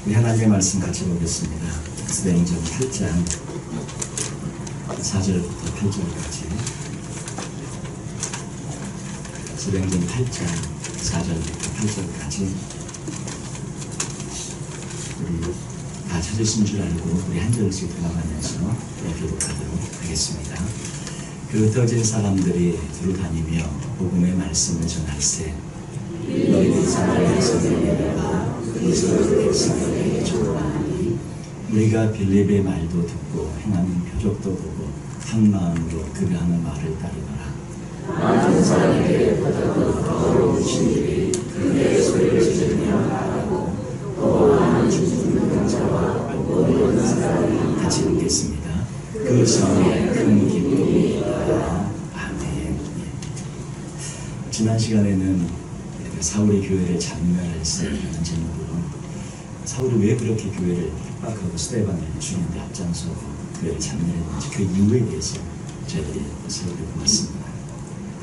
우리 하나님의 말씀 같이 보겠습니다. 사도행전 8장 4절부터 8절까지. 사도행전 8장 4절부터 8절까지. 우리 다 찾으신 줄 알고 우리 한 절씩 들어가면서 교독하도록 하겠습니다. 그 흩어진 사람들이 두루 다니며 복음의 말씀을 전할세 너희는 사마리아에서 들리다가 그리스도의 백성에게 전하니 우리가 빌립의 말도 듣고 행하는 표적도 보고 한 마음으로 그가 하는 말을 따르더라. 많은 사람에게 보다도 더 어려우신 일이 그의 소리를 들으며 말하고 또 많은 죽은 자와 못 오는 사람이 같이 읽겠습니다. 그 성에 큰 기쁨이 있다. 아멘. 지난 시간에는 사울이 교회를 잔멸했다는 제목으로 사울이 왜 그렇게 교회를 핍박하고 스데반을 죽이는데 앞장서 교회를 잔멸했는지 그 이유에 대해서 저희들이 살펴보았습니다.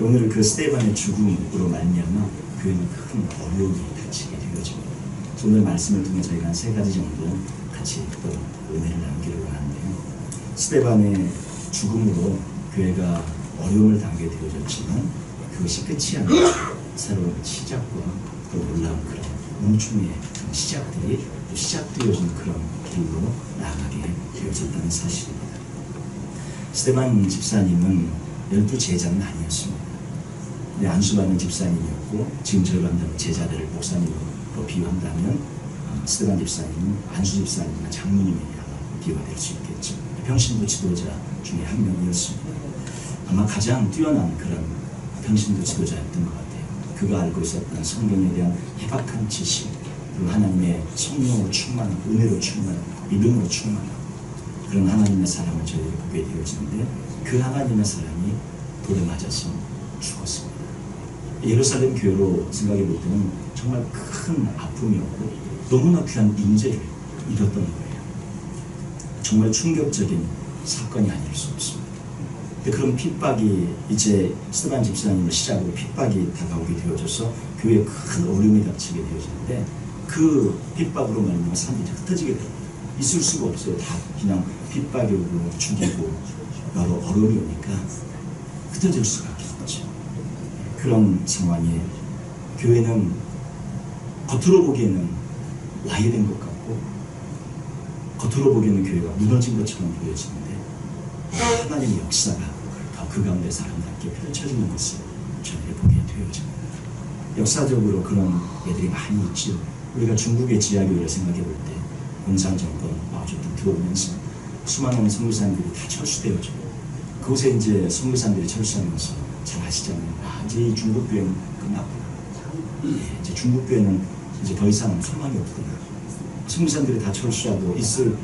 오늘 그 스데반의 죽음으로 말미암아 교회는 큰 어려움이 닥치게 되어집니다. 오늘 말씀을 통해 저희가 한 3가지 정도 같이 또 은혜를 나누기를 원하는데요. 스데반의 죽음으로 교회가 어려움을 당하게 되어졌지만 그것이 끝이 아니라 새로운 시작과 또 놀라운 그런 멈춤의 시작들이 또 시작되어진 그런 길로 나아가게 되어졌다는 사실입니다. 스데반 집사님은 12 제자는 아니었습니다. 안수받는 집사님이었고 지금 저희가 한다면 제자들을 목사님으로 비유한다면 스데반 집사님은 안수 집사님이나 장로님이라고 비유가 될 수 있겠죠. 평신도 지도자 중에 한 명이었습니다. 아마 가장 뛰어난 그런 평신도 지도자였던 것 같아요. 그가 알고 있었던 성경에 대한 해박한 지식, 그리고 하나님의 성령으로 충만한, 은혜로 충만한, 믿음으로 충만한 그런 하나님의 사람을 저희가 보게 되어지는데 그 하나님의 사람이 돌에 맞아서 죽었습니다. 예루살렘 교회로 생각해 볼 때는 정말 큰 아픔이었고 너무나 귀한 인재를 잃었던 거예요. 정말 충격적인 사건이 아닐 수 없습니다. 그런 핍박이 이제 스데반 집사님을 시작으로 핍박이 다가오게 되어져서 교회에 큰 어려움이 닥치게 되어지는데 그 핍박으로 말미암아 사람들이 흩어지게 됩니다. 있을 수가 없어요. 다 그냥 핍박이 오고 죽이고 여러 어려움이 오니까 흩어질 수밖에 없죠. 그런 상황에 교회는 겉으로 보기에는 와해된 것 같고 겉으로 보기에는 교회가 무너진 것처럼 보여지는데 하나님의 역사가 더 그 가운데서 아름답게 펼쳐지는 것을 저희가 보게 되어집니다. 역사적으로 그런 애들이 많이 있죠. 우리가 중국의 지하교회를 생각해 볼 때 공산정권 마오쩌둥 들어오면서 수많은 선교사님들이 다 철수되어지고 그곳에 이제 선교사님들이 철수하면서 잘 아시잖아요. 이제 이 중국교회는 끝났구나. 이제 중국교회는 이제 더 이상 소망이 없구나. 선교사님들이 다 철수하고 있을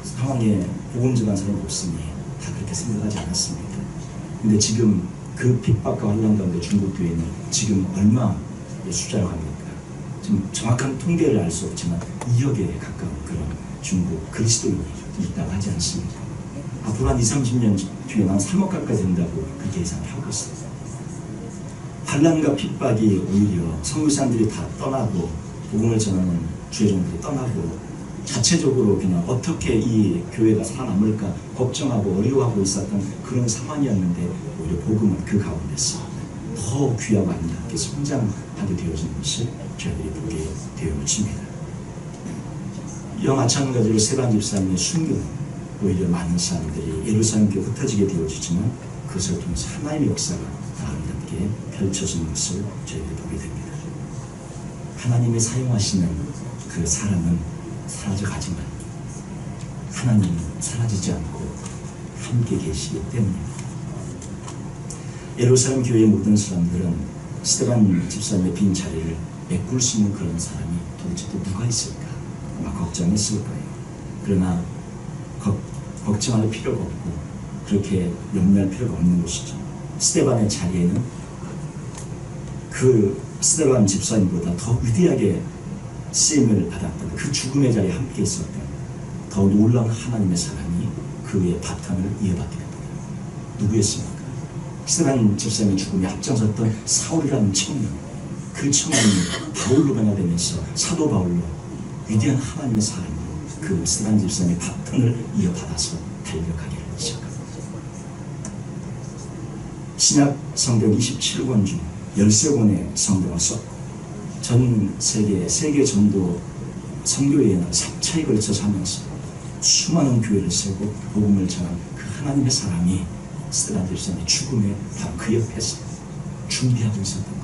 상황에 복음 전한 사람이 없으니 다 그렇게 생각하지 않았습니까? 근데 지금 그 핍박과 환란 가운데 중국교회는 지금 얼마 숫자를 합니까? 지금 정확한 통계를 알 수 없지만 2억에 가까운 그런 중국 그리스도인이 있다고 하지 않습니까? 앞으로 한 20-30년 뒤에 한 3억 가까이 된다고 그렇게 예상을 하고 있어요. 환란과 핍박이 오히려 선교사님들이 다 떠나고 복음을 전하는 주의종들이 떠나고 자체적으로 그냥 어떻게 이 교회가 살아남을까 걱정하고 어려워하고 있었던 그런 상황이었는데 오히려 복음은 그 가운데서 더 귀하고 아름답게 성장하게 되어지는 것을 저희들이 보게 되어집니다. 이와 마찬가지로 스데반 집사님의 순교는 오히려 많은 사람들이 예루살렘 교회 흩어지게 되어지지만 그것을 통해서 하나님의 역사가 아름답게 펼쳐지는 것을 저희들이 보게 됩니다. 하나님이 사용하시는 그 사람은 사라져가지만 하나님은 사라지지 않고 함께 계시기 때문입니다. 예루살렘 교회의 모든 사람들은 스데반 집사님의 빈 자리를 메꿀 수 있는 그런 사람이 도대체 또 누가 있을까 아마 걱정했을 거예요. 그러나 걱정할 필요가 없고 그렇게 염려할 필요가 없는 것이죠. 스데반의 자리에는 그 스데반 집사님보다 더 위대하게 쓰임을 받았던 그 죽음의 자리에 함께 있었던 더 놀라운 하나님의 사람이 그의 바탕을 이어받게 됩니다. 누구였습니까? 스데반 집사님의 죽음에 앞장섰던 사울이라는 청년, 그 청년이 바울로 변화되면서 사도 바울로 위대한 하나님의 사랑으로 그 스테반 집사님의 바톤을 이어받아서 달려가게 시작합니다. 신약 성경 27권 중 13권의 성경을 써 전 세계 전도 선교회에 3차에 걸쳐서 하면서 수많은 교회를 세우고 복음을 전한 그 하나님의 사람이 스테반 집사님의 죽음에 바로 그 옆에서 준비하고 있었던 거예요.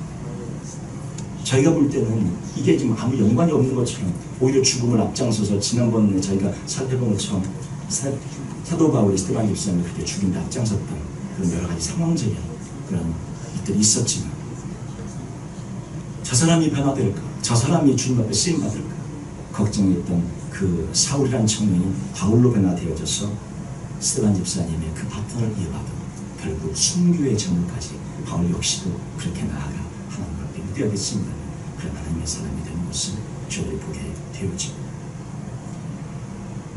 저희가 볼 때는 이게 지금 아무 연관이 없는 것처럼 오히려 죽음을 앞장서서 지난번에 저희가 살펴본 것처럼 사도 바울이 스테반 집사님을 그때 죽임에 앞장섰던 그런 여러 가지 상황적인 그런 것들이 있었지만 저 사람이 변화될까? 저 사람이 주님 앞에 쓰임받을까? 걱정했던 그 사울이라는 청년이 바울로 변화되어져서 스테반 집사님의 그 바톤을 이어받아 결국 순교의 전까지 바울 역시도 그렇게 나아가 하나님 앞에 위대하게 쓰임받는 그런 하나님의 사람이 되는 것을 저희들이 보게 되었죠.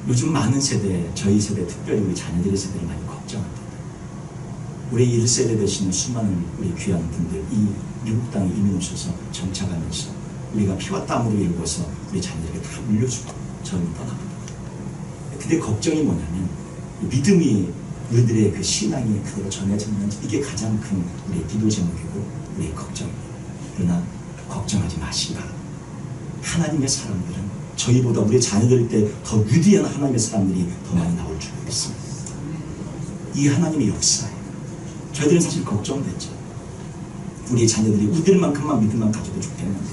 요즘 많은 세대, 저희 세대, 특별히 우리 자녀들의 세대를 많이 걱정합니다. 우리 1세대 되시는 수많은 우리 귀한 분들, 이 미국 땅에 이민 오셔서 정착하면서 우리가 피와 땀으로 일궈서 우리 자녀들에게 다 물려주고 저희는 떠나갑니다. 근데 걱정이 뭐냐면 믿음이 우리들의 그 신앙이 그대로 전해졌는지 이게 가장 큰 우리의 기도 제목이고 우리의 걱정입니다. 그러나 걱정하지 마시기 바랍니다. 하나님의 사람들은 저희보다 우리 자녀들 때 더 위대한 하나님의 사람들이 더 많이 나올 줄 믿습니다. 이 하나님의 역사예요. 저희들은 사실 걱정됐죠. 우리 자녀들이 우리들만큼만 믿음만 가져도 좋겠는데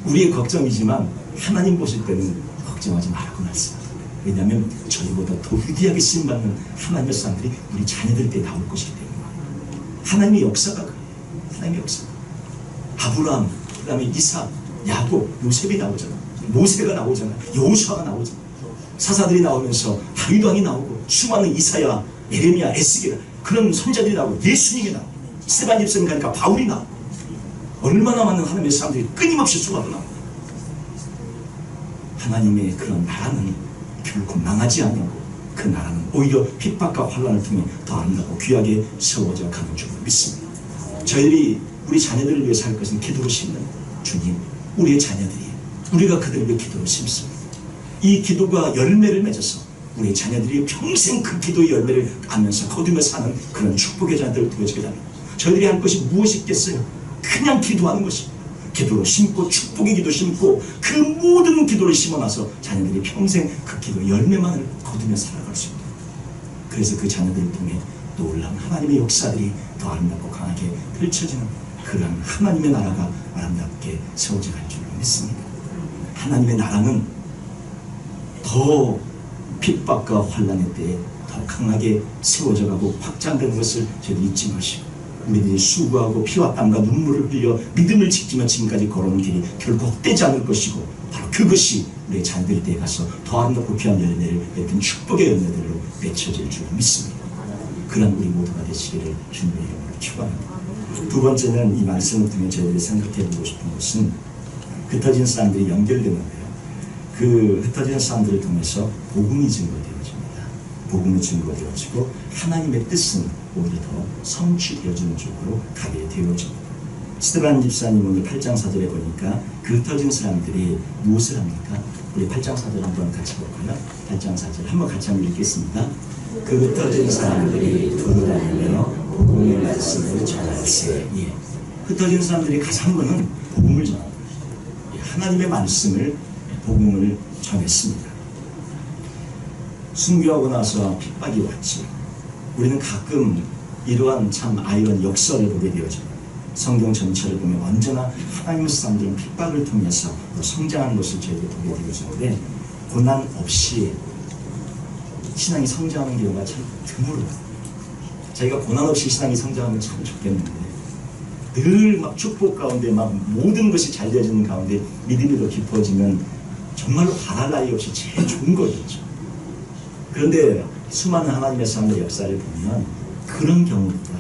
우리의 걱정이지만 하나님 보실 때는 걱정하지 말라고 말씀합니다. 왜냐하면 저희보다 더 위대하게 쓰임받는 하나님의 사람들이 우리 자녀들 때 나올 것이기 때문에 하나님의 역사가 그래요. 하나님의 역사가 아브라함, 그 다음에 이삭, 야곱, 요셉이 나오잖아. 모세가 나오잖아. 여호수아가 나오잖아. 사사들이 나오면서 다윗 왕이 나오고 수많은 이사야, 예레미야, 에스겔 그런 선자들이 나오고 예수님이 나오고 스테반 집사님 가니까 바울이 나오고 얼마나 많은 하나님의 사람들이 끊임없이 쏟아져 나옵니다. 하나님의 그런 나라는 결코 망하지 않냐고 그 나라는 오히려 핍박과 환난을 통해 더 아름답고 귀하게 세워져 가는 줄 믿습니다. 저희들이 우리 자녀들을 위해 살 것은 기도로 심는 주님, 우리의 자녀들이 우리가 그들을 위해 기도로 심습니다. 이 기도가 열매를 맺어서 우리 자녀들이 평생 그 기도의 열매를 안면서 거두며 사는 그런 축복의 자녀들을 되어지게 됩니다. 저희들이 할 것이 무엇이 있겠어요? 그냥 기도하는 것입니다. 기도로 심고 축복의 기도 심고 그 모든 기도를 심어놔서 자녀들이 평생 그 기도 열매만을 거두며 살아갈 수 있다. 그래서 그 자녀들을 통해 놀라운 하나님의 역사들이 더 아름답고 강하게 펼쳐지는 그런 하나님의 나라가 아름답게 세워져 갈 줄로 믿습니다. 하나님의 나라는 더 핍박과 환난의 때에 더 강하게 세워져 가고 확장되는 것을 저희들이 잊지 마시고 우리들이 수고하고 피와 땀과 눈물을 흘려 믿음을 지키며 지금까지 걸어온 길이 결코 헛되지 않을 것이고 바로 그것이 우리의 자녀들의 때에 가서 더 아름답고 귀한 열매를 맺은 축복의 열매들로 맺혀질 줄 믿습니다. 그런 우리 모두가 되시기를 주님의 이름으로 축원합니다. 두 번째는 이 말씀을 통해 저희들이 생각해보고 싶은 것은 흩어진 사람들이 연결되는데요. 그 흩어진 사람들을 통해서 복음이 증거되어집니다. 복음이 증거되어지고 하나님의 뜻은 오히려 더 성취되어지는 쪽으로 가게 되어집니다. 스테반 집사님 오늘 8장 4절에 보니까 그 흩어진 사람들이 무엇을 합니까? 우리 8장 4절 한번 같이 볼까요? 8장 4절 한번 같이 한번 읽겠습니다. 그 흩어진 사람들이 돌아다니며 복음의 말씀을 전할세. 예. 흩어진 사람들이 가장 거는 복음을 전합니다. 하나님의 말씀을 복음을 전했습니다. 순교하고 나서 핍박이 왔죠. 우리는 가끔 이러한 참 아이러니한 역사를 보게 되어집니다. 성경 전체를 보면 언제나 하나님의 사람들은 핍박을 통해서 성장하는 것을 저희가 보게 되어지는데 고난 없이 신앙이 성장하는 경우가 참 드물어요. 저희가 고난 없이 신앙이 성장하면 참 좋겠는데 늘 막 축복 가운데 막 모든 것이 잘 되어지는 가운데 믿음이 더 깊어지면 정말로 바랄 나위 없이 제일 좋은 거겠죠. 그런데 수많은 하나님의 사람들의 역사를 보면 그런 경우보다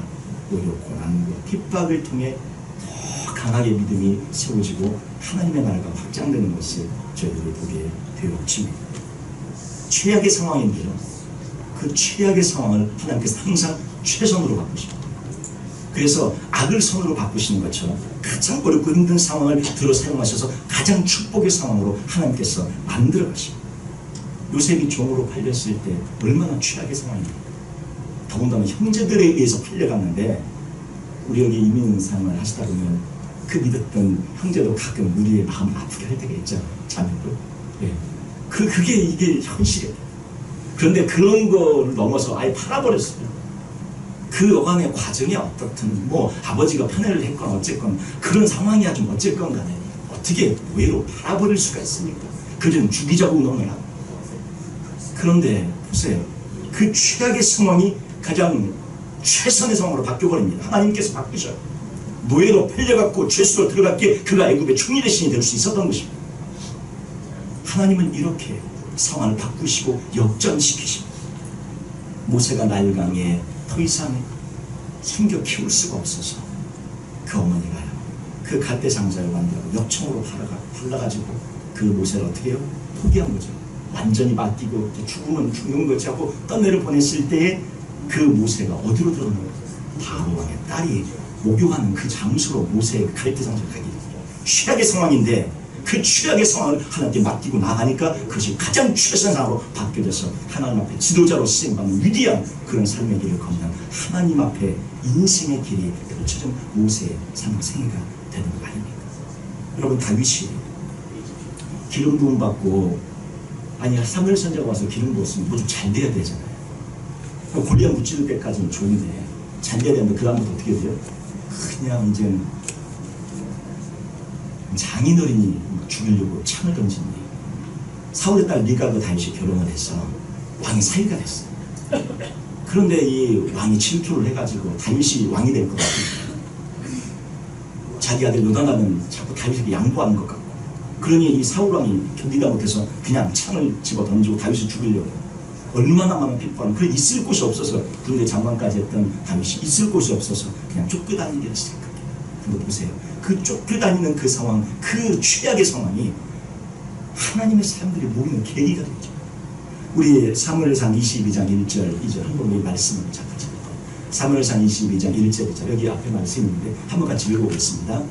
오히려 고난과 핍박을 통해 더 강하게 믿음이 세워지고 하나님의 나라가 확장되는 것을 저희들이 보게 되었습니다. 최악의 상황인데요. 그 최악의 상황을 하나님께서 항상 최선으로 바꾸십니다. 그래서 악을 선으로 바꾸시는 것처럼 가장 어렵고 힘든 상황을 들어 사용하셔서 가장 축복의 상황으로 하나님께서 만들어 가십니다. 요셉이 종으로 팔렸을 때 얼마나 최악의 상황입니까? 더군다나 형제들에 의해서 팔려갔는데, 우리 여기 이민 생활을 하시다 보면 그 믿었던 형제도 가끔 우리의 마음을 아프게 할 때가 있잖아요. 자매도. 예. 그게 이게 현실이에요. 그런데 그런 거를 넘어서 아예 팔아버렸어요. 그 여간의 과정이 어떻든 뭐 아버지가 편애를 했건 어쨌건 그런 상황이야 좀 어쨌건 간에 어떻게 노예로 팔아버릴 수가 있습니까? 그들은 죽이자고 운동을 하고. 그런데 보세요. 그 최악의 상황이 가장 최선의 상황으로 바뀌어버립니다. 하나님께서 바꾸셔요. 노예로 팔려갖고 죄수로 들어갔기에 그가 애굽의 총리의 신이 될 수 있었던 것입니다. 하나님은 이렇게 상황을 바꾸시고 역전시키십니다. 모세가 나일강에 더 이상 생겨 키울 수가 없어서 그 어머니가요, 그 갈대상자를 만들고 역청으로 팔라가지고 그 모세를 어떻게 해요? 포기한 거죠. 완전히 맡기고 죽으면 죽는 거지 하고 떠내려 보냈을 때에 그 모세가 어디로 들어오는 거예요? 바로 왕의 딸이 목욕하는 그 장소로 모세의 갈대상자를 가게 됩니다. 최악의 상황인데 그 최악의 상황을 하나님께 맡기고 나가니까 그것이 가장 최선의 상황으로 바뀌어져서 하나님 앞에 지도자로 쓰임받는 위대한 그런 삶의 길을 걷는 하나님 앞에 인생의 길이 펼쳐진 모세의 생애가 되는 거 아닙니까? 여러분, 다윗이 기름 부음 받고, 아니 사무엘 선지자가 와서 기름 부었으면 뭐 좀 잘 돼야 되잖아요. 골리앗 무찌를 때까지는 좋은데 잘 돼야 되는데 그 다음부터 어떻게 돼요? 그냥 이제 장인어른이 죽이려고 창을 던지니 사울의 딸 미가가 다윗이 결혼을 해서 왕이 사위가 됐어요. 그런데 이 왕이 질투를 해가지고 다윗이 왕이 될 것 같아요. 자기 아들 요나단은 자꾸 다윗에게 양보하는 것 같고, 그러니 이 사울 왕이 견디다 못해서 그냥 창을 집어 던지고 다윗을 죽이려고. 얼마나 많은 핍박을, 그 있을 곳이 없어서, 군대 장관까지 했던 다윗이 있을 곳이 없어서 그냥 쫓겨다니게 시작합니다. 근데 보세요. 그 쫓겨다니는 그 상황, 그 최악의 상황이 하나님의 사람들이 모이는 계기가 되죠. 우리 사무엘상 22장 1절 2절 한번 이 말씀을 잡자. 사무엘상 22장 1절 2절 여기 앞에 말씀인데 한번 같이 읽어보겠습니다.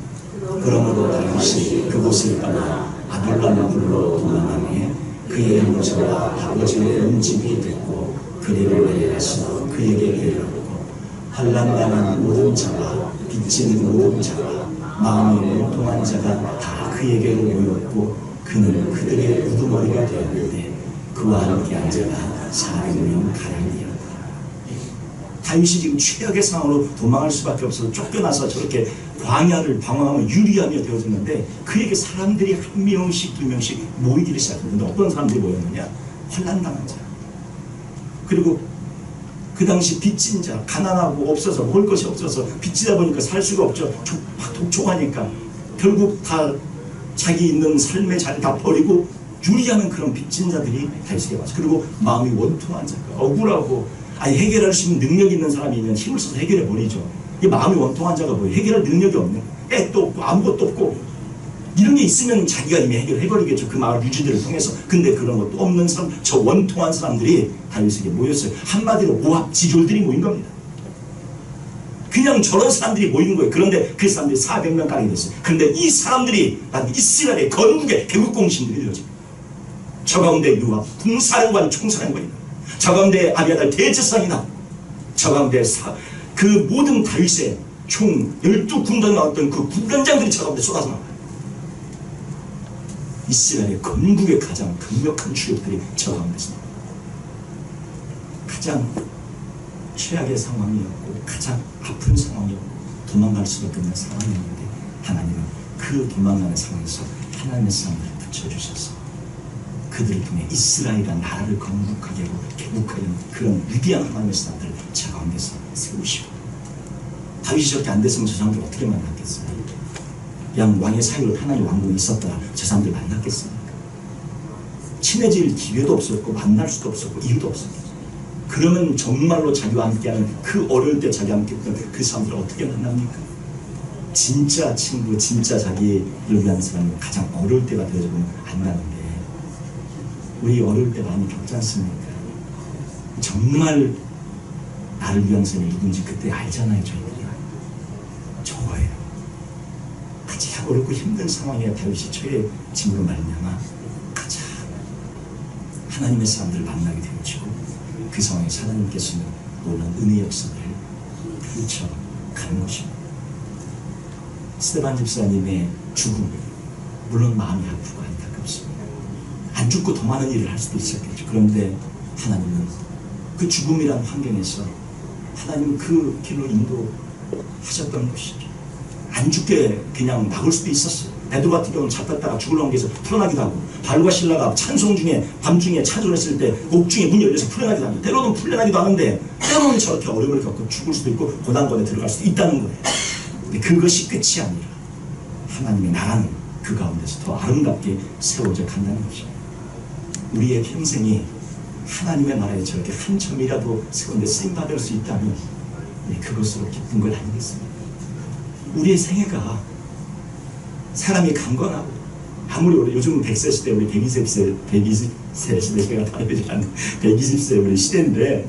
그러므로 다윗이 그곳을 떠나 아둘람을 불러 도망하니 그의 형제와 아버지의 온 집이 됐고 그리를 내려가서 그에게 이르렀고, 환난당한 모든 자와 빚진 모든 자와 마음이 원통한 자가 다 그에게로 모였고 그는 그들의 우두머리가 되었는데 그와 함께 한 자가 400명 가량이었다. 다윗이 지금 최악의 상황으로 도망할 수밖에 없어서 쫓겨나서 저렇게 광야를 방황하며 유리하며 되어졌는데 그에게 사람들이 한 명씩 두 명씩 모이기 시작했는데 어떤 사람들이 모였느냐? 환난당한 자, 그리고 그 당시 빚진 자, 가난하고 없어서 먹을 것이 없어서 빚지다 보니까 살 수가 없죠. 막 독촉하니까 결국 다 자기 있는 삶의 자리 다 버리고 유리하는 그런 빚진 자들이 다윗에게 와서, 그리고 마음이 원통한 자가 억울하고, 아니 해결할 수 있는 능력이 있는 사람이 있는 힘을 써서 해결해 버리죠. 이 마음이 원통한 자가 뭐예요? 해결할 능력이 없는, 애도 없고 아무것도 없고, 이런 게 있으면 자기가 이미 해결해버리겠죠. 그 마을 유지들을 통해서. 근데 그런 것도 없는 사람, 저 원통한 사람들이 다윗에게 모였어요. 한마디로 모압 지졸들이 모인 겁니다. 그냥 저런 사람들이 모인 거예요. 그런데 그 사람들이 400명 가량이 됐어요. 그런데 이 사람들이 이스라엘의 건국의 개국공신들이 되어집니다. 저 가운데 요압 군사령관 총사령관이 나오고, 저 가운데 아비아달 대제사장이 나오고, 저 가운데 그 모든 다윗의 총 12군단에 나왔던 그 군단장들이 저 가운데 쏟아져 나와요. 이스라엘의 건국의 가장 강력한 주력들이 저 가운데서 나와요. 가장 최악의 상황이었고 가장 아픈 상황이었고 도망갈 수밖에 없는 상황이었는데 하나님은 그 도망가는 상황에서 하나님의 사람을 붙여주셔서 그들을 통해 이스라엘이라는 나라를 건국하게 하고 개국하려는 그런 위대한 하나님의 사람들을 저 가운데서 세우시고, 다윗이 저렇게 안 됐으면 저 사람들 어떻게 만났겠어요? 그냥 왕의 사이로 하나님의 왕궁이 있었더라 저 사람들 만났겠습니까? 친해질 기회도 없었고 만날 수도 없었고 이유도 없었고, 그러면 정말로 자기와 함께하는 그 어려울 때 자기와 함께했던 그 사람들을 어떻게 만납니까? 진짜 친구, 진짜 자기를 위한 사람은 가장 어려울 때가 되어지면 안 가는데, 우리 어려울 때 많이 겪지 않습니까? 정말 나를 위한 사람이 누군지 그때 알잖아요. 어렵고 힘든 상황에 다윗이 처해짐으로 말미암아 가장 하나님의 사람들을 만나게 되어지고 그 상황에서 하나님께서는 놀라운 은혜 역사를 펼쳐가는 것입니다. 스데반 집사님의 죽음, 물론 마음이 아프고 안타깝습니다. 안 죽고 더 많은 일을 할 수도 있었겠죠. 그런데 하나님은 그 죽음이란 환경에서 하나님은 그 길로 인도하셨던 것이죠. 안 죽게 그냥 막을 수도 있었어요. 베드로 같은 경우는 잡혔다가 죽으려는 게서 풀어나기도 하고, 바울과 실라가 찬송 중에 밤중에 찬송했을 때 옥중에 문이 열려서 풀려나기도 하고, 때로는 풀려나기도 하는데 때로는 저렇게 어려움을 겪고 죽을 수도 있고 고난권에 들어갈 수도 있다는 거예요. 근데 그것이 끝이 아니라 하나님의 나라는 그 가운데서 더 아름답게 세워져 간다는 것입니다. 우리의 평생이 하나님의 나라에 저렇게 한 점이라도 세운데 쓰임받을 수 있다면 그것으로 기쁜 걸 아니겠습니까? 우리의 생애가 사람이 강건하고, 아무리 우리 요즘 100세 시대, 우리 120세 시대가 다르지 않는 120세 우리 시대인데,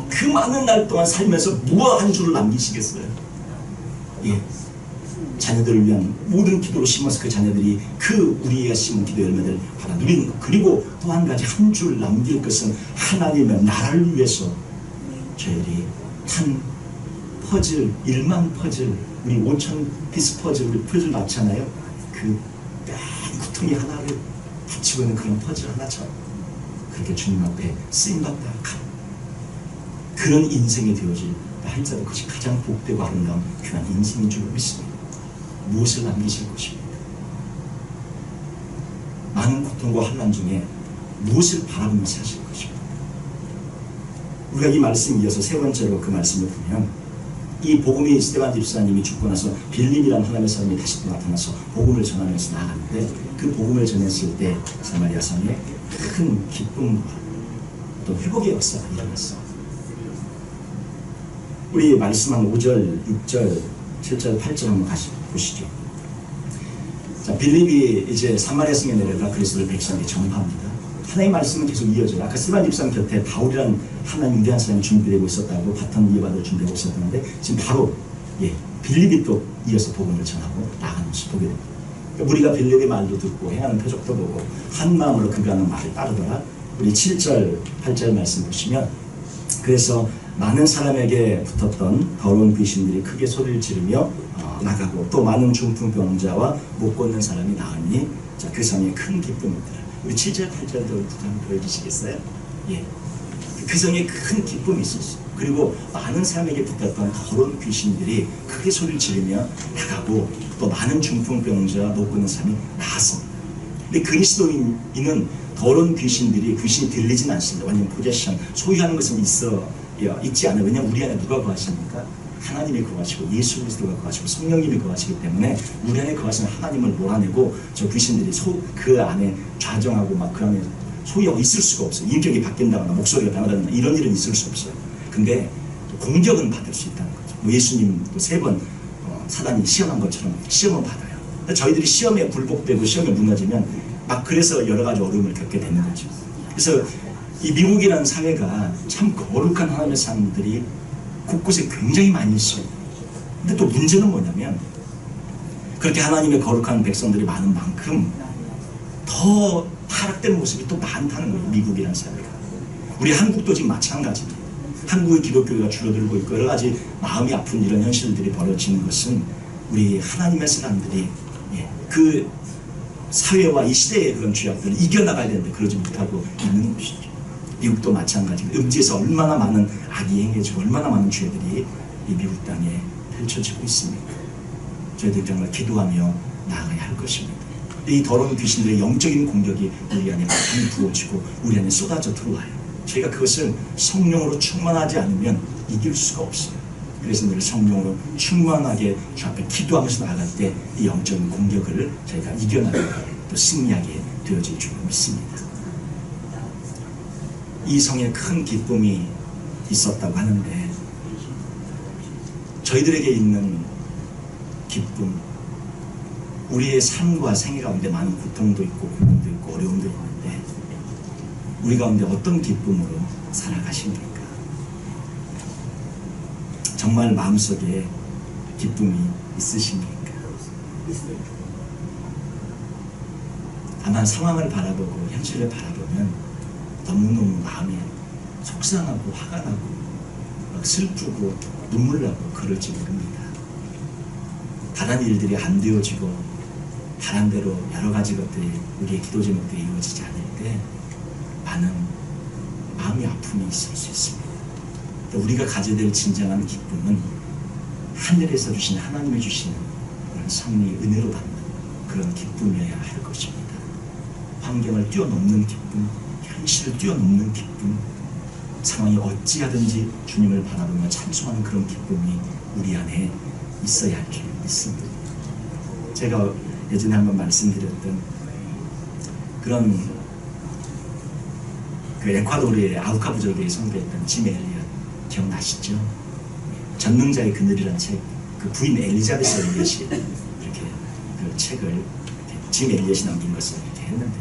그 많은 날 동안 살면서 무엇 한 줄을 남기시겠어요? 예. 자녀들을 위한 모든 기도로 심어서 그 자녀들이 그 우리가 심은 기도 열매를 받아 누리는 것. 그리고 또 한 가지 한 줄 남길 것은 하나님의 나라를 위해서 저희들이 한 퍼즐, 1만 퍼즐, 우리 5천 피스 퍼즐, 우리 퍼즐 맞잖아요. 그 큰 구덩이 하나를 붙이고 있는 그런 퍼즐 하나처럼 그렇게 주님 앞에 쓰임받다 그런 인생이 되어질 할지라도 그것이 가장 복되고 아름다운 귀한 인생인 줄 믿습니다. 무엇을 남기실 것입니까? 많은 고통과 환난 중에 무엇을 바라보면서 사실 것입니까? 우리가 이 말씀 이어서 세 번째로 그 말씀을 보면, 이 복음이 스데반 집사님이 죽고 나서 빌립이라는 하나님의 사람이 다시 또 나타나서 복음을 전하면서 나가는데, 그 복음을 전했을 때 사마리아 성에 큰 기쁨과 또 회복의 역사가 일어났어. 우리 말씀한 5절, 6절, 7절, 8절 한번 보시죠. 자, 빌립이 이제 사마리아 성에 내려가 그리스도를 백성에게 전파합니다. 하나님의 말씀은 계속 이어져요. 아까 스데반 집사님 곁에 바울이라는 하나님 위대한 사람이 준비되고 있었다고, 바톤 이어받을 준비하고 있었는데, 지금 바로 빌립이 또 이어서 복음을 전하고 나가는 것을 보게 됩니다. 그러니까 우리가 빌립의 말도 듣고 행하는 표적도 보고 한 마음으로 그가 하는 말을 따르더라. 우리 7절, 8절 말씀 보시면, 그래서 많은 사람에게 붙었던 더러운 귀신들이 크게 소리를 지르며 나가고, 또 많은 중풍병자와 못 걷는 사람이 나으니, 자, 그 성에 큰 기쁨이 있더라. 우리 7절, 8절도 한번 보여주시겠어요? 예. 그 성에 큰 기쁨이 있었어요. 그리고 많은 사람에게 붙었던 더러운 귀신들이 크게 소리를 지르며 나가고, 또 많은 중풍병자와 못 걷는 사람이 나았습니다. 근데 그리스도인은 더러운 귀신이 들리진 않습니다. 완전 포제션, 소유하는 것은 있지 않아요. 왜냐하면 우리 안에 누가 거하십니까? 하나님이 거하시고 예수 그리스도가 거하시고 성령님이 거하시기 때문에 우리 안에 거하시는 하나님을 몰아내고 저 귀신들이 그 안에 좌정하고 막 그 안에 소유하고 있을 수가 없어요. 인격이 바뀐다거나 목소리가 변하거나 이런 일은 있을 수 없어요. 근데 공격은 받을 수 있다는 거죠. 예수님도 3번 사단이 시험한 것처럼 시험은 받아요. 저희들이 시험에 굴복되고 시험에 무너지면 막 그래서 여러 가지 어려움을 겪게 되는 거죠. 그래서 이 미국이라는 사회가 참 거룩한 하나님의 사람들이 곳곳에 굉장히 많이 있어요. 근데 또 문제는 뭐냐면, 그렇게 하나님의 거룩한 백성들이 많은 만큼 더 타락된 모습이 또 많다는 거예요. 미국이라는 사회가. 우리 한국도 지금 마찬가지입니다. 한국의 기독교가 줄어들고 있고 여러 가지 마음이 아픈 이런 현실들이 벌어지는 것은 우리 하나님의 사람들이 그 사회와 이 시대의 그런 죄악들을 이겨나가야 되는데 그러지 못하고 있는 것이죠. 미국도 마찬가지입니다. 음지에서 얼마나 많은 악이 행해지고 얼마나 많은 죄들이 이 미국 땅에 펼쳐지고 있습니다. 저희들이 정말 기도하며 나아가야 할 것입니다. 이 더러운 귀신들의 영적인 공격이 우리 안에 많이 부어지고 우리 안에 쏟아져 들어와요. 저희가 그것을 성령으로 충만하지 않으면 이길 수가 없어요. 그래서 늘 성령으로 충만하게 주 앞에 기도하면서 나아갈 때 이 영적인 공격을 저희가 이겨나가고 또 승리하게 되어질 줄 믿습니다. 이 성에 큰 기쁨이 있었다고 하는데, 저희들에게 있는 기쁨, 우리의 삶과 생애 가운데 많은 고통도 있고 고민도 있고 어려움도 있는데, 우리 가운데 어떤 기쁨으로 살아가십니까? 정말 마음속에 기쁨이 있으십니까? 다만 상황을 바라보고 현실을 바라보면 너무너무 마음이 속상하고 화가 나고 막 슬프고 눈물 나고 그럴지 모릅니다. 바란 일들이 안 되어지고 바란 대로 여러 가지 것들이 우리의 기도 제목들이 이루어지지 않을 때 많은 마음의 아픔이 있을 수 있습니다. 우리가 가져야 될 진정한 기쁨은 하늘에서 주신 하나님이 주시는 그런 섭리 은혜로 받는 그런 기쁨이어야 할 것입니다. 환경을 뛰어넘는 기쁨, 현실을 뛰어넘는 기쁨, 상황이 어찌하든지 주님을 바라보며 찬송하는 그런 기쁨이 우리 안에 있어야 할 줄 믿습니다. 제가 예전에 한번 말씀드렸던 그런 그 에콰도르의 아우카 부족에 선교했던 짐 엘리엇 기억나시죠? 전능자의 그늘이라는 책, 그 부인 엘리자베스 엘리엇이 이렇게 그 책을 짐 엘리엇이 남긴 것을 이렇게 했는데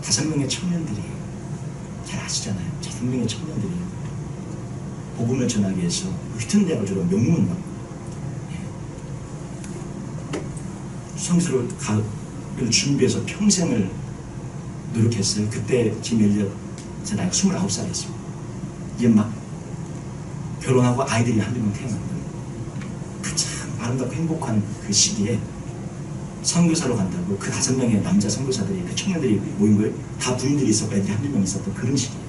5명의 청년들이 잘 아시잖아요. 5명의 청년들이 복음을 전하기 위해서 휘튼 대학을 명문 성수를 준비해서 평생을 노력했어요. 그때 짐 엘리엇 제 나이가 29살이었습니다. 이제 막 결혼하고 아이들이 한두 명 태어났는데 그 참 아름답고 행복한 그 시기에 선교사로 간다고 그 5명의 남자 선교사들이 그 청년들이 모인 거예요. 다 부인들이 있었고 애들이 한두 명 있었던 그런 시기예요.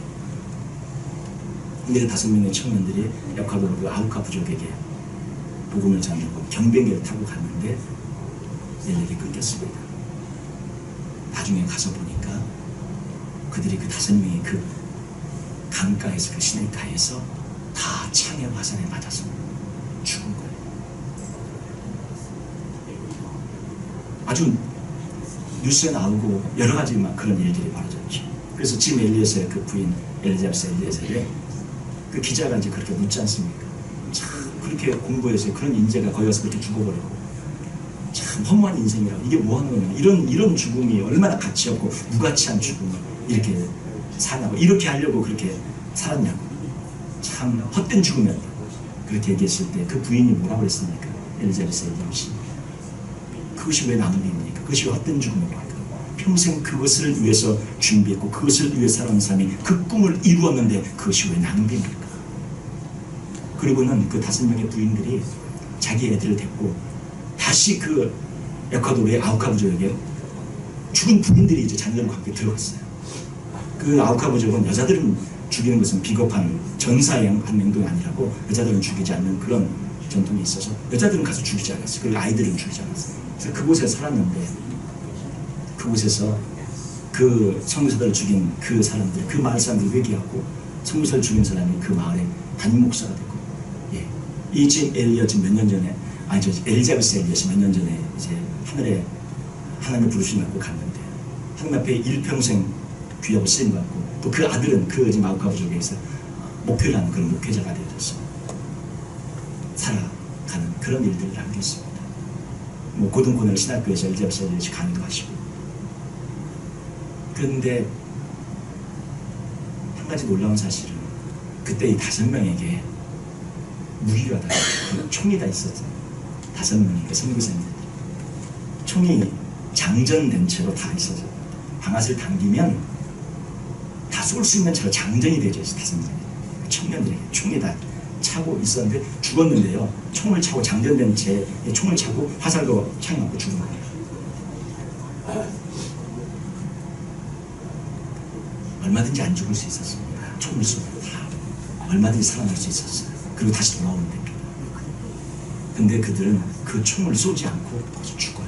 근데 그 5명의 청년들이 에콰도르 그 아우카 부족에게 복음을 전하고 경비행기를 타고 갔는데 연락이 끊겼습니다. 나중에 가서 보니까 그들이 그 5명이 그 강가에서 그 시내가에서 다 창의 화살에 맞아서 죽은 거예요. 아주 뉴스에 나오고 여러 가지 막 그런 일들이 벌어졌죠. 그래서 짐 엘리엇의 그 부인 엘리자베스 엘리엇에게 그 기자가 이제 그렇게 묻지 않습니까? 참 그렇게 공부해서 그런 인재가 거기 가서 그렇게 죽어버리고 참 허무한 인생이라고 이게 뭐 하는 거냐 이런 죽음이 얼마나 가치 없고 무가치한 죽음을 이렇게 사냐고 이렇게 하려고 그렇게 살았냐고 참 헛된 죽음이었다 그렇게 얘기했을 때 그 부인이 뭐라고 했습니까? 엘리자베스 엘리엇이 그것이 왜 낭비입니까? 그것이 왜 헛된 죽음입니까? 평생 그것을 위해서 준비했고 그것을 위해 살아온 사람이 그 꿈을 이루었는데 그것이 왜 낭비입니까? 그리고는 그 5명의 부인들이 자기 애들을 데리고 다시 그 에콰도르의 아우카 부족에게 죽은 부인들이 이제 자녀들과 함께 들어갔어요. 그 아우카 부족은 여자들은 죽이는 것은 비겁한 전사형 한 행동이 아니라고 여자들은 죽이지 않는 그런 전통이 있어서 여자들은 가서 죽이지 않았어요. 그리고 아이들은 죽이지 않았어요. 그래서 그곳에 살았는데 그곳에서 그 선교사들을 죽인 그 사람들, 그 마을 사람들 회개하고 선교사를 죽인 사람이 그 마을의 담임 목사가 됐고, 예. 이 짐 엘리엇이 몇 년 전에, 엘리자베스 엘리엇이 몇 년 전에 이제 하늘에 하나님의 부르심을 받고 갔는데 하나님 앞에 일평생 귀하고 쓰임 받고 또 그 아들은 그 지금 아우카 부족에서 목표를 하는 그런 목회자가 되어서 살아가는 그런 일들을 남겼습니다. 뭐 고등고등을 신학교에서 엘리자베스 엘리엇이 강의하시고 그런데 한 가지 놀라운 사실은 그때 이 5명에게 무기가 다 총이 다 있었어요. 5명이니까 선교사님들 총이 장전된 채로 다 있어서 방아쇠를 당기면 다 쏠 수 있는 채로 장전이 되죠. 5명이 청년들에게 총이 다 차고 있었는데 죽었는데요. 총을 차고 장전된 채 총을 차고 화살도 창에 맞고 죽은 거예요. 얼마든지 안 죽을 수 있었습니다. 총을 쏘면 다 얼마든지 살아날 수 있었어요. 그리고 다시 돌아오면 됩니다. 근데 그들은 그 총을 쏘지 않고 거기서 죽어요.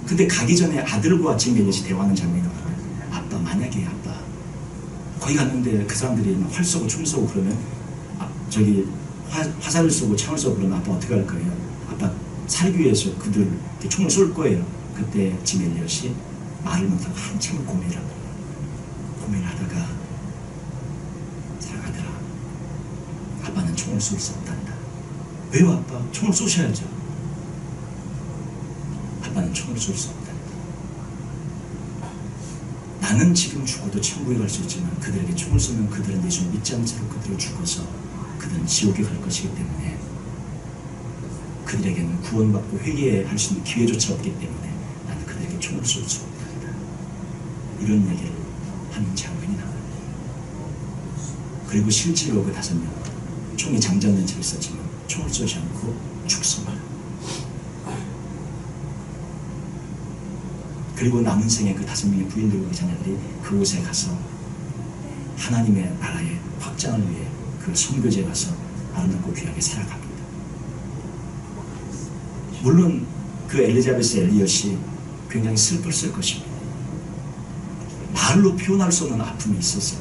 근데 가기 전에 아들과 짐 엘리엇이 대화하는 장면이 나와요. 아빠, 만약에 아빠 거기 갔는데 그 사람들이 활 쏘고 총 쏘고 그러면 저기 화살을 쏘고 창을 쏘고 그러면 아빠 어떻게 할 거예요? 아빠 살기 위해서 그들 총을 쏠 거예요. 그때 짐 엘리엇이 말을 못하고 한참을 고민하다가 사랑하더라. 아빠는 총을 쏠 수 없단다. 왜요 아빠? 총을 쏘셔야죠. 아빠는 총을 쏠 수 없단다. 나는 지금 죽어도 천국에 갈 수 있지만 그들에게 총을 쏘면 그들은 예수를 믿지 않은 채로 그들을 죽어서 그들은 지옥에 갈 것이기 때문에 그들에게는 구원받고 회개할 수 있는 기회조차 없기 때문에 나는 그들에게 총을 쏠 수 없다. 이런 얘기를 하는 장면이 나와요. 그리고 실제로 그 5명 총이 장전된 채로 있었지만 총을 쏘지 않고 죽습니다. 그리고 남은 생에 그 5명의 부인들과 그 자녀들이 그곳에 가서 하나님의 나라의 확장을 위해 그 선교지에 가서 아름답고 귀하게 살아갑니다. 물론 그 엘리자베스 엘리엇이 굉장히 슬펐을 것입니다. 말로 표현할 수 없는 아픔이 있었어요.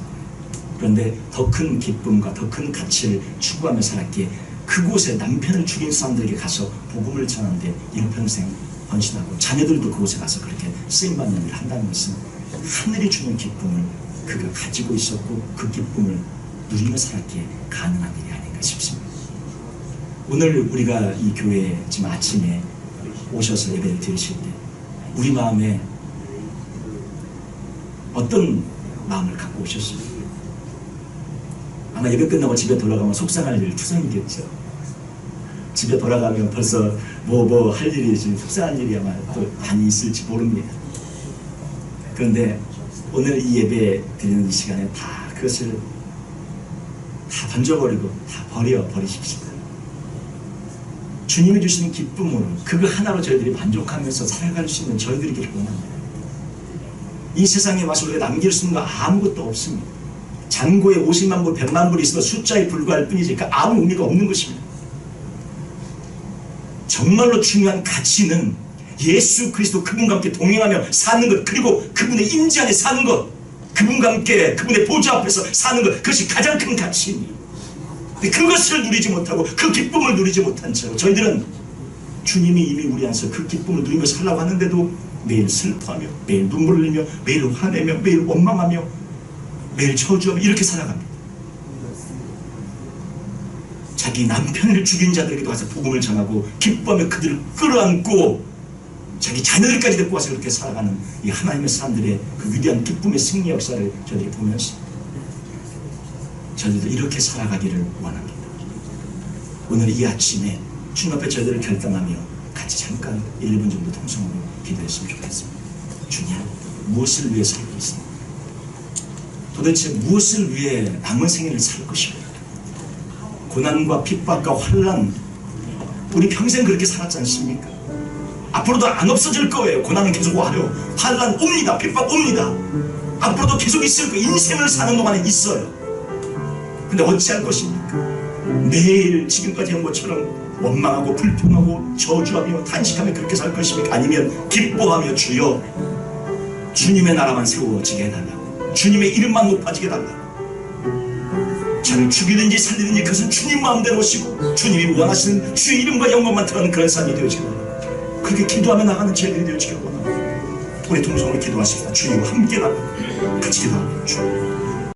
그런데 더 큰 기쁨과 더 큰 가치를 추구하며 살았기에 그곳에 남편을 죽인 사람들에게 가서 복음을 전하는데 일평생 헌신하고 자녀들도 그곳에 가서 그렇게 쓰임받는 일을 한다는 것은 하늘이 주는 기쁨을 그가 가지고 있었고 그 기쁨을 누리며 살았기에 가능한 일이 아닌가 싶습니다. 오늘 우리가 이 교회에 지금 아침에 오셔서 예배를 드리실 때 우리 마음에 어떤 마음을 갖고 오셨습니까? 아마 예배 끝나고 집에 돌아가면 속상할 일 투성이겠죠. 집에 돌아가면 벌써 뭐 할 일이 지금 속상한 일이 아마 또 많이 있을지 모릅니다. 그런데 오늘 이 예배 드리는 이 시간에 다 그것을 다 던져버리고 다 버리십시오. 주님이 주신 기쁨으로 그거 하나로 저희들이 만족하면서 살아갈 수 있는 저희들이길 원합니다. 이 세상에 와서 우리가 남길 수 있는 거 아무것도 없습니다. 잔고에 50만 불, 100만 불이 있어도 숫자에 불과할 뿐이지 그러니까 아무 의미가 없는 것입니다. 정말로 중요한 가치는 예수 그리스도 그분과 함께 동행하며 사는 것, 그리고 그분의 임재 안에 사는 것, 그분과 함께 그분의 보좌 앞에서 사는 것, 그것이 가장 큰 가치입니다. 근데 그것을 누리지 못하고 그 기쁨을 누리지 못한 채로 저희들은 주님이 이미 우리 안에서 그 기쁨을 누리며 살라고 하는데도 매일 슬퍼하며 매일 눈물을 흘리며 매일 화내며 매일 원망하며 매일 저주하며 이렇게 살아갑니다. 자기 남편을 죽인 자들에게도 가서 복음을 전하고 기뻐하며 그들을 끌어안고 자기 자녀들까지 데리고 와서 그렇게 살아가는 이 하나님의 사람들의 그 위대한 기쁨의 승리 역사를 저희들이 보면서 저희들도 이렇게 살아가기를 원합니다. 오늘 이 아침에 주님 앞에 저희들을 결단하며 같이 잠깐 1, 2분 정도 통성으로 기도했으면 좋겠습니다. 주님, 무엇을 위해 살고 있습니까? 도대체 무엇을 위해 남은 생애를 살 것입니까? 고난과 핍박과 환난, 우리 평생 그렇게 살았지 않습니까? 앞으로도 안 없어질 거예요. 고난은 계속 와요. 환난 옵니다. 핍박 옵니다. 앞으로도 계속 있을 거예요. 인생을 사는 동안에 있어요. 근데 어찌할 것입니까? 매일 지금까지 한 것처럼 원망하고 불평하고 저주하며 탄식하며 그렇게 살 것입니까? 아니면 기뻐하며 주여 주님의 나라만 세워지게 해달라고, 주님의 이름만 높아지게 해달라고, 저를 죽이든지 살리든지 그것은 주님 마음대로 오시고 주님이 원하시는 주의 이름과 영광만 드러나는 그런 삶이 되어지길 원합니다. 그렇게 기도하며 나가는 저희들이 되어지길 원합니다. 우리 동성으로 기도하십시다. 주님과 함께 나가고 같이 기도합니다. 주님.